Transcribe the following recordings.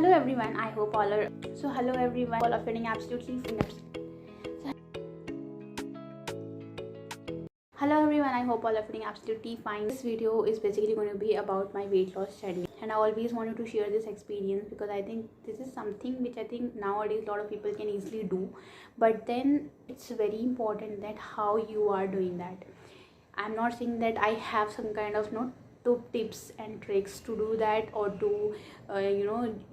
hello everyone, I hope all are hello everyone, all are feeling absolutely fine. Hello everyone, I hope all are feeling absolutely fine. This video is basically going to be about my weight loss journey, and I always wanted to share this experience because I think this is something which I think nowadays a lot of people can easily do, but then it's very important that how you are doing that. I'm not saying that I have some kind of top tips and tricks to do that or to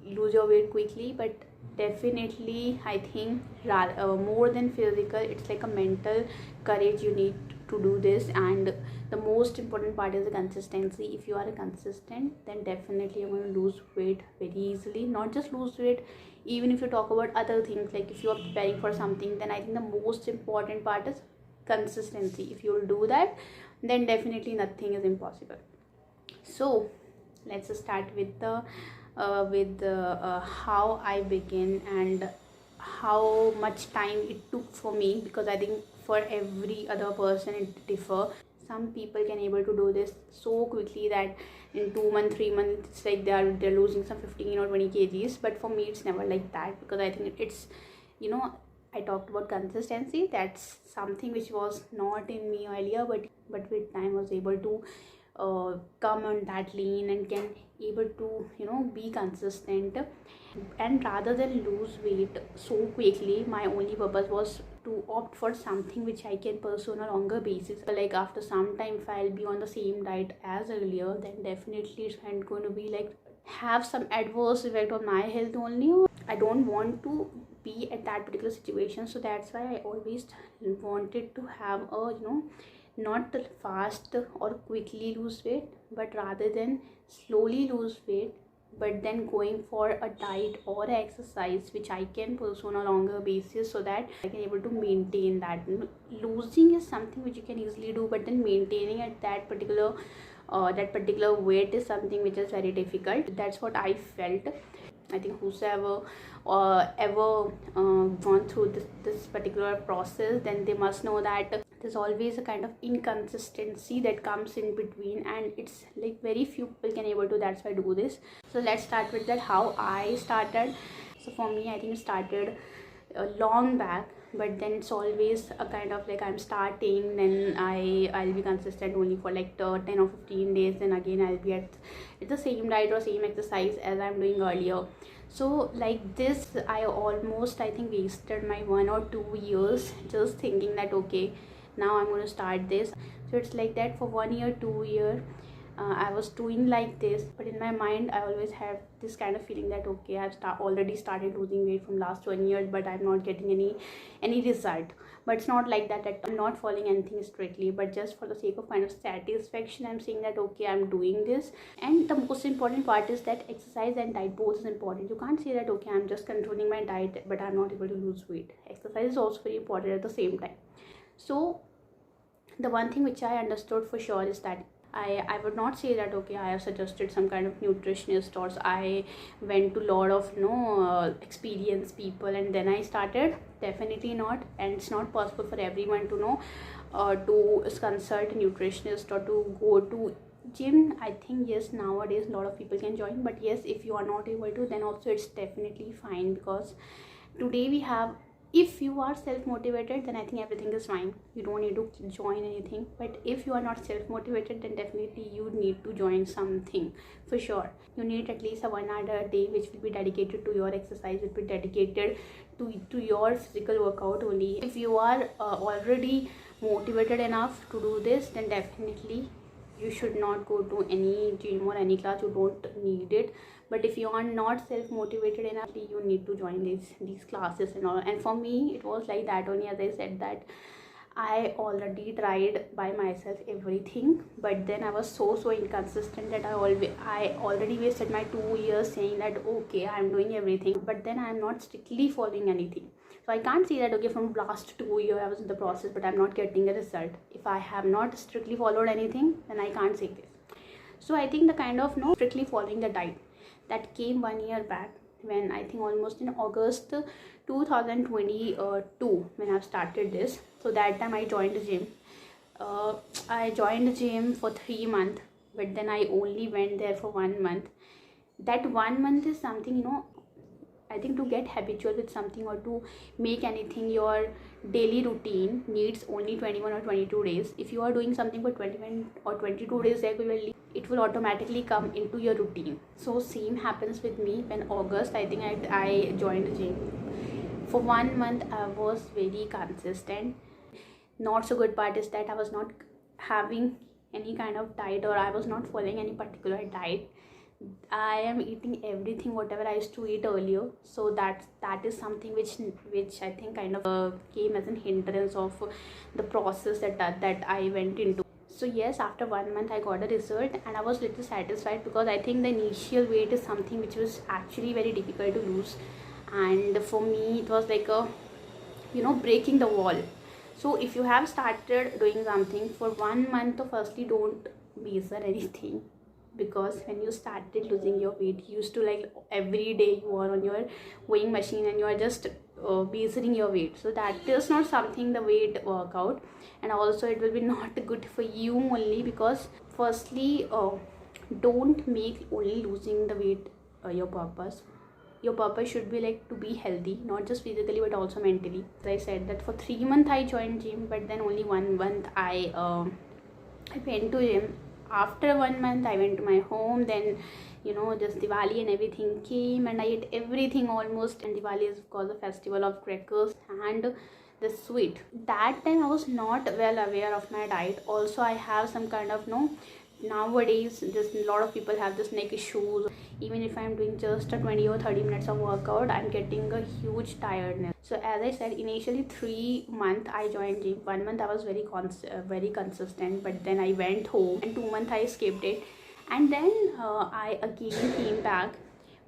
lose your weight quickly, but definitely I think more than physical, it's like a mental courage you need to do this. And the most important part is the consistency. If you are consistent, then definitely you're going to lose weight very easily. Not just lose weight, even if you talk about other things, like if you are preparing for something, then I think the most important part is consistency. If you will do that, then definitely nothing is impossible. So let's start with the how I began and how much time it took for me, because I think for every other person it differ. Some people can able to do this so quickly that in 2 months, 3 months, it's like they're losing some 15 or 20 kgs. But for me it's never like that, because I think it's, I talked about consistency. That's something which was not in me earlier, but with time was able to come on that lean and can able to be consistent. And rather than lose weight so quickly, my only purpose was to opt for something which I can pursue on a longer basis. Like after some time, if I'll be on the same diet as earlier, then definitely it's going to be like have some adverse effect on my health only. I don't want to be at that particular situation, so that's why I always wanted to have a not fast or quickly lose weight, but rather than slowly lose weight, but then going for a diet or exercise which I can pursue on a longer basis, so that I can able to maintain that. Losing is something which you can easily do, but then maintaining at that particular weight is something which is very difficult. That's what I felt. I think whosoever ever gone through this particular process, then they must know that there's always a kind of inconsistency that comes in between, and it's like very few people can able to, that's why I do this. So let's start with that, how I started. So for me, I think it started long back, but then it's always a kind of like I'm starting, then I'll be consistent only for like 10 or 15 days, then again I'll be at the same diet or same exercise as I'm doing earlier. So like this, I think wasted my 1 or 2 years just thinking that okay, now I'm going to start this. So it's like that for 1 year, 2 year, I was doing like this, but in my mind I always have this kind of feeling that okay, I've already started losing weight from last 1 year, but I'm not getting any result. But it's not like that I'm not following anything strictly, but just for the sake of kind of satisfaction, I'm saying that okay, I'm doing this. And the most important part is that exercise and diet both is important. You can't say that okay, I'm just controlling my diet but I'm not able to lose weight. Exercise is also very important at the same time. So the one thing which I understood for sure is that I would not say that okay, I have suggested some kind of nutritionist, or I went to lot of experienced people and then I started. Definitely not. And it's not possible for everyone to to consult a nutritionist or to go to gym. I think yes, nowadays a lot of people can join, but yes, if you are not able to, then also it's definitely fine, because today we have, if you are self-motivated, then I think everything is fine. You don't need to join anything. But if you are not self-motivated, then definitely you need to join something for sure. You need at least a 1 hour a day which will be dedicated to your exercise, will be dedicated to your physical workout only. If you are already motivated enough to do this, then definitely you should not go to any gym or any class. You don't need it. But if you are not self-motivated enough, you need to join these classes and all. And for me it was like that only. As I said, that I already tried by myself everything, but then I was so inconsistent that I already wasted my 2 years saying that okay, I'm doing everything, but then I'm not strictly following anything. So I can't say that okay, from last 2 years I was in the process but I'm not getting a result. If I have not strictly followed anything, then I can't say this. So I think the kind of strictly following the diet that came 1 year back, when I think almost in August 2022 when I've started this. So that time I joined the gym. I joined the gym for 3 months, but then I only went there for 1 month. That 1 month is something I think to get habitual with something or to make anything your daily routine needs only 21 or 22 days. If you are doing something for 21 or 22 days regularly, it will automatically come into your routine. So same happens with me when August, I think I joined the gym. For 1 month I was very consistent. Not so good part is that I was not having any kind of diet, or I was not following any particular diet. I am eating everything whatever I used to eat earlier. So that is something which I think kind of came as an hindrance of the process that I went into. So yes, after 1 month I got a result and I was little satisfied, because I think the initial weight is something which was actually very difficult to lose, and for me it was like a, you know, breaking the wall. So if you have started doing something for 1 month, so firstly don't measure anything, because when you started losing your weight, you used to like every day you are on your weighing machine and you are just measuring your weight. So that is not something the weight workout, and also it will be not good for you only, because firstly don't make only losing the weight your purpose. Your purpose should be like to be healthy, not just physically but also mentally. As I said that for 3 months I joined gym, but then only 1 month I went to gym. After 1 month I went to my home. Then, you know, just Diwali and everything came and I ate everything almost. And Diwali is of course the festival of crackers and the sweet. That time I was not well aware of my diet. Also I have some kind of, no, nowadays just a lot of people have this neck issues. Even if I'm doing just a 20 or 30 minutes of workout, I'm getting a huge tiredness. So as I said, initially 3 months I joined gym. 1 month I was very consistent, but then I went home, and 2 months I skipped it, and then I again came back.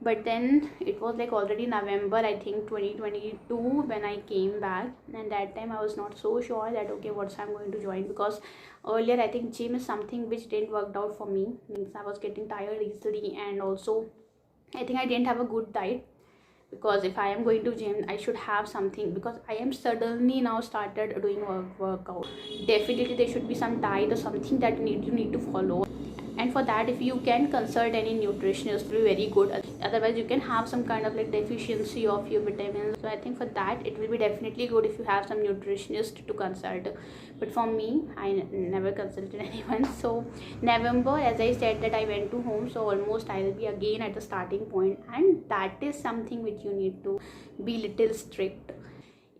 But then it was like already November, I think 2022, when I came back, and that time I was not so sure that okay, what's I'm going to join, because earlier I think gym is something which didn't work out for me. Means I was getting tired easily, and also I think I didn't have a good diet, because if I am going to gym I should have something, because I am suddenly now started doing workout. Definitely there should be some diet or something that you need to follow. And for that, if you can consult any nutritionist, it will be very good. Otherwise you can have some kind of like deficiency of your vitamins. So I think for that it will be definitely good if you have some nutritionist to consult. But for me, I never consulted anyone. So November, as I said, that I went to home, so almost I will be again at the starting point. And that is something which you need to be little strict.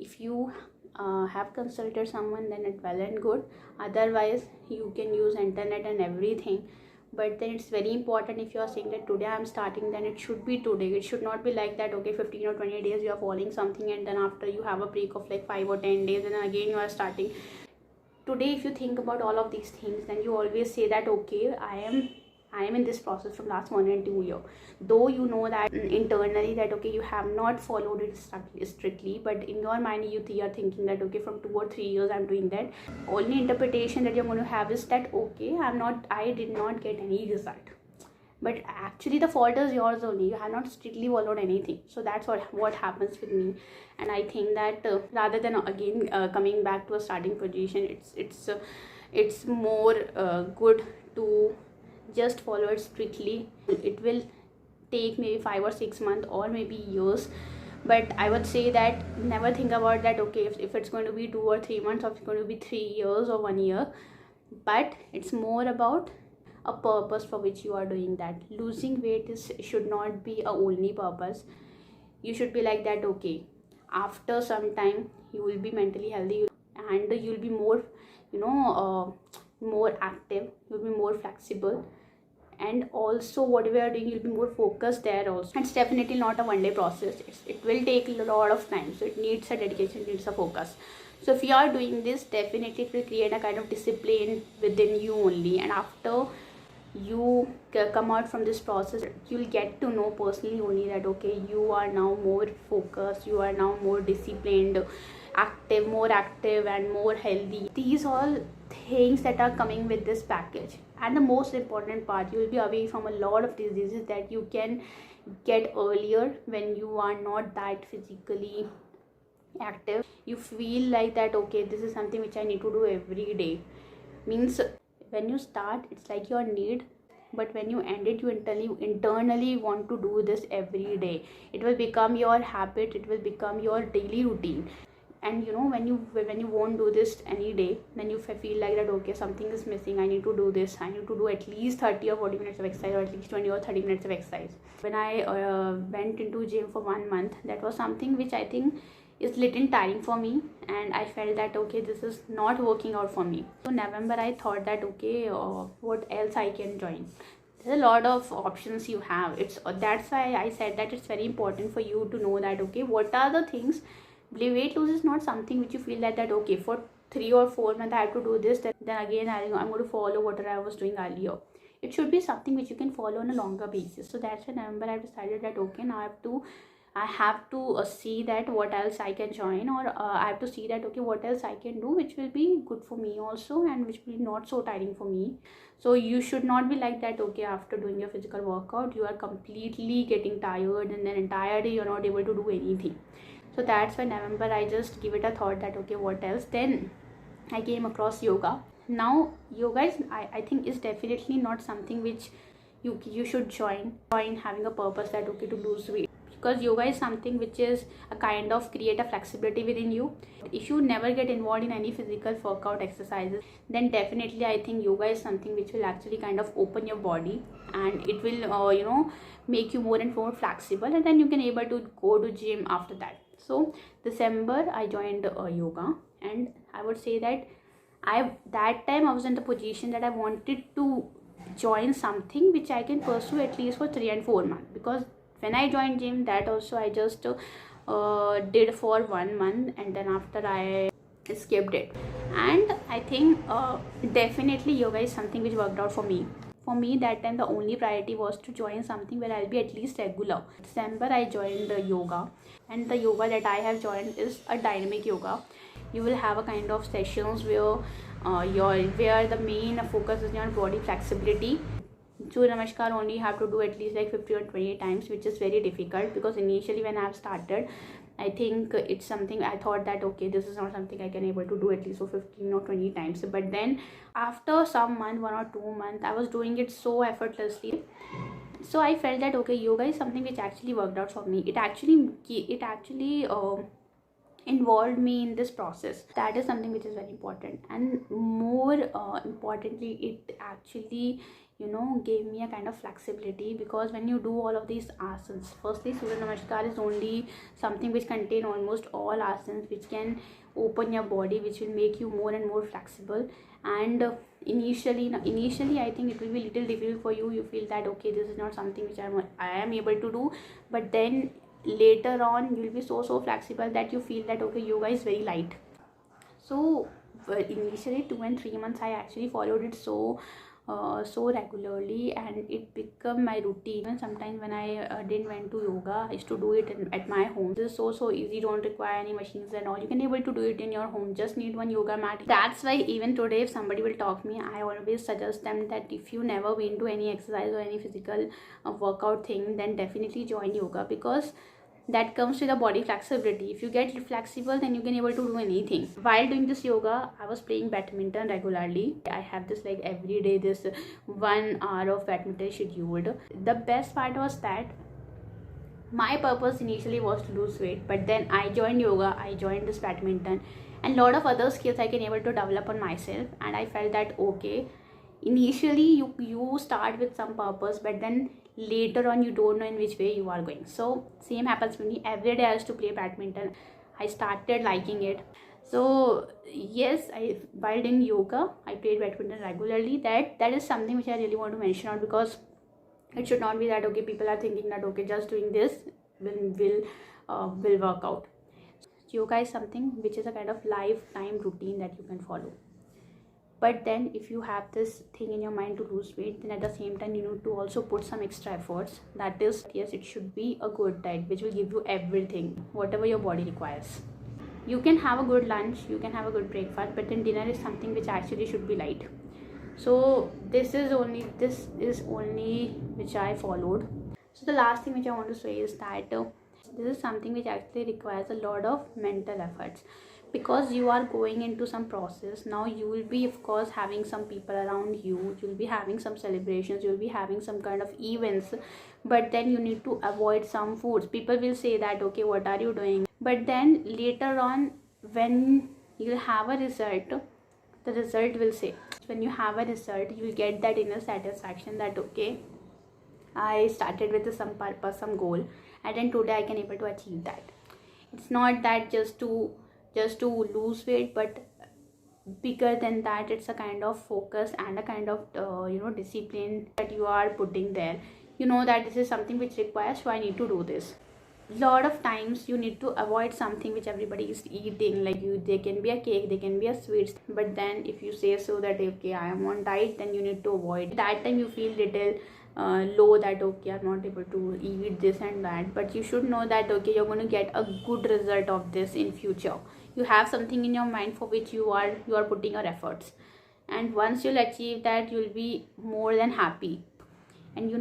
If you have consulted someone, then it's well and good. Otherwise you can use internet and everything. But then it's very important, if you are saying that today I'm starting, then it should be today. It should not be like that okay, 15 or 20 days you are following something, and then after you have a break of like 5 or 10 days, and then again you are starting. Today if you think about all of these things, then you always say that okay, I am in this process from last 1 and 2 years. Though you know that internally that okay, you have not followed it strictly, but in your mind you are thinking that okay, from 2 or 3 years I'm doing that. Only interpretation that you're going to have is that okay, I did not get any result. But actually the fault is yours only. You have not strictly followed anything. So that's what happens with me. And I think that rather than again coming back to a starting position, it's more good to just follow it strictly. It will take maybe 5 or 6 months or maybe years, but I would say that never think about that okay, if it's going to be 2 or 3 months, or it's going to be 3 years or 1 year. But it's more about a purpose for which you are doing that. Losing weight should not be a only purpose. You should be like that okay, after some time you will be mentally healthy, and you'll be more, you know, more active, you'll be more flexible, and also whatever you are doing you'll be more focused there also. And it's definitely not a one day process. It will take a lot of time, so it needs a dedication, it needs a focus. So if you are doing this, definitely it will create a kind of discipline within you only, and after you come out from this process, you'll get to know personally only that okay, you are now more focused, you are now more disciplined, more active and more healthy. These all things that are coming with this package. And the most important part, you will be away from a lot of diseases that you can get earlier when you are not that physically active. You feel like that okay, this is something which I need to do every day. Means when you start, it's like your need, but when you end it, you internally want to do this every day. It will become your habit, it will become your daily routine. And you know, when you won't do this any day, then you feel like that, okay, something is missing, I need to do this, I need to do at least 30 or 40 minutes of exercise, or at least 20 or 30 minutes of exercise. When I went into gym for 1 month, that was something which I think is little tiring for me, and I felt that, okay, this is not working out for me. So November, I thought that, okay, what else I can join. There's a lot of options you have. That's why I said that it's very important for you to know that, okay, what are the things. Weight loss is not something which you feel that okay, for 3 or 4 months I have to do this, then again I'm going to follow whatever I was doing earlier. It should be something which you can follow on a longer basis. So that's why November I decided that, okay, now I have to see that what else I can join, or I have to see that, okay, what else I can do which will be good for me also, and which will be not so tiring for me. So you should not be like that, okay, after doing your physical workout you are completely getting tired, and then entire day you're not able to do anything. So that's why November I just give it a thought that, okay, what else. Then I came across yoga. Now yoga is, I think, is definitely not something which you should join having a purpose that, okay, to lose weight, because yoga is something which is a kind of create a flexibility within you. If you never get involved in any physical workout exercises, then definitely I think yoga is something which will actually kind of open your body, and it will make you more and more flexible, and then you can able to go to gym after that. So December I joined yoga, and I would say that that time I was in the position that I wanted to join something which I can pursue at least for 3 and 4 months, because when I joined gym, that also I just did for 1 month, and then after I skipped it. And I think definitely yoga is something which worked out for me. For me, that time the only priority was to join something where I'll be at least regular. December I joined yoga, and the yoga that I have joined is a dynamic yoga. You will have a kind of sessions where where the main focus is on body flexibility. Surya Namaskar only you have to do at least like 50 or 20 times, which is very difficult, because initially when I have started, I think it's something I thought that, okay, this is not something I can able to do at least for 15 or 20 times. But then after some month, 1 or 2 months, I was doing it so effortlessly. So I felt that, okay, yoga is something which actually worked out for me. It actually involved me in this process. That is something which is very important, and more importantly, it actually gave me a kind of flexibility, because when you do all of these asanas, firstly Surya Namaskar is only something which contain almost all asanas which can open your body, which will make you more and more flexible. And initially I think it will be little difficult for you. You feel that, okay, this is not something which I am able to do, but then later on you will be so flexible that you feel that, okay, yoga is very light. So initially 2 and 3 months I actually followed it so regularly, and it became my routine. And sometimes when I didn't went to yoga, I used to do it at my home. This is so easy, don't require any machines and all. You can able to do it in your home, just need one yoga mat. That's why even today if somebody will talk me, I always suggest them that if you never been to any exercise or any physical workout thing, then definitely join yoga, because that comes with a body flexibility. If you get flexible, then you can able to do anything. While doing this yoga, I was playing badminton regularly. I have this like every day, this 1 hour of badminton scheduled. The best part was that my purpose initially was to lose weight, but then I joined yoga, I joined this badminton, and lot of other skills I can able to develop on myself. And I felt that, okay, initially you start with some purpose, but then later on you don't know in which way you are going. So same happens with me. Every day I used to play badminton. I started liking it. So yes, while doing yoga, I played badminton regularly. That is something which I really want to mention out, because it should not be that, okay, people are thinking that, okay, just doing this will work out. Yoga is something which is a kind of lifetime routine that you can follow. But then if you have this thing in your mind to lose weight, then at the same time you need to also put some extra efforts. That is, yes, it should be a good diet which will give you everything, whatever your body requires. You can have a good lunch, you can have a good breakfast, but then dinner is something which actually should be light. So this is only which I followed. So the last thing which I want to say is that this is something which actually requires a lot of mental efforts, because you are going into some process. Now you will be of course having some people around you, you'll be having some celebrations, you'll be having some kind of events, but then you need to avoid some foods. People will say that okay, what are you doing? But then later on, when you'll have a result, the result will say, when you have a result, you will get that inner satisfaction that okay, I started with some purpose, some goal, and then today I can able to achieve that. It's not that just to lose weight, but bigger than that, it's a kind of focus and a kind of discipline that you are putting there. You know that this is something which requires, so I need to do this. Lot of times you need to avoid something which everybody is eating, like you, they can be a cake, they can be a sweets, but then if you say so that okay, I am on diet, then you need to avoid that. Time you feel little low that okay, I'm not able to eat this and that, but you should know that okay, you're going to get a good result of this in future. You have something in your mind for which you are putting your efforts, and once you'll achieve that, you'll be more than happy. And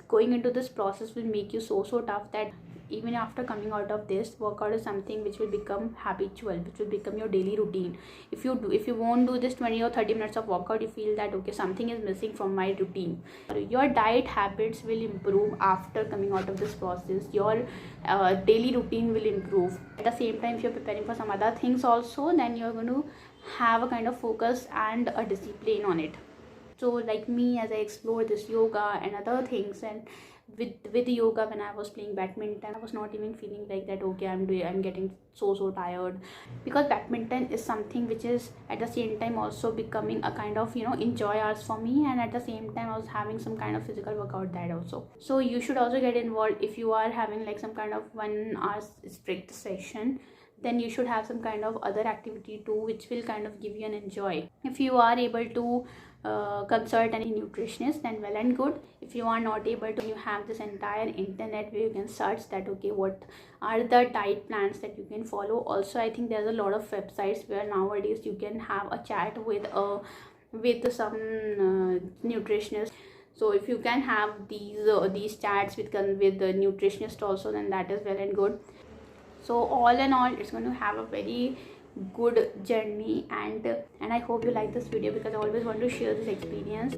going into this process will make you so tough that even after coming out of this, workout is something which will become habitual, which will become your daily routine. If you won't do this 20 or 30 minutes of workout, you feel that okay, something is missing from my routine. Your diet habits will improve after coming out of this process. Your daily routine will improve. At the same time, if you're preparing for some other things also, then you're going to have a kind of focus and a discipline on it. So like me, as I explore this yoga and other things, and with yoga, when I was playing badminton, I was not even feeling like that okay, I'm getting so tired, because badminton is something which is at the same time also becoming a kind of enjoy hours for me, and at the same time I was having some kind of physical workout that also. So you should also get involved. If you are having like some kind of 1 hour strict session, then you should have some kind of other activity too, which will kind of give you an enjoy. If you are able to consult any nutritionist, then well and good. If you are not able to, you have this entire internet where you can search that okay, what are the diet plans that you can follow. Also, I think there's a lot of websites where nowadays you can have a chat with some nutritionist. So if you can have these chats with the nutritionist also, then that is well and good. So all in all, it's going to have a very good journey, and I hope you like this video, because I always want to share this experience.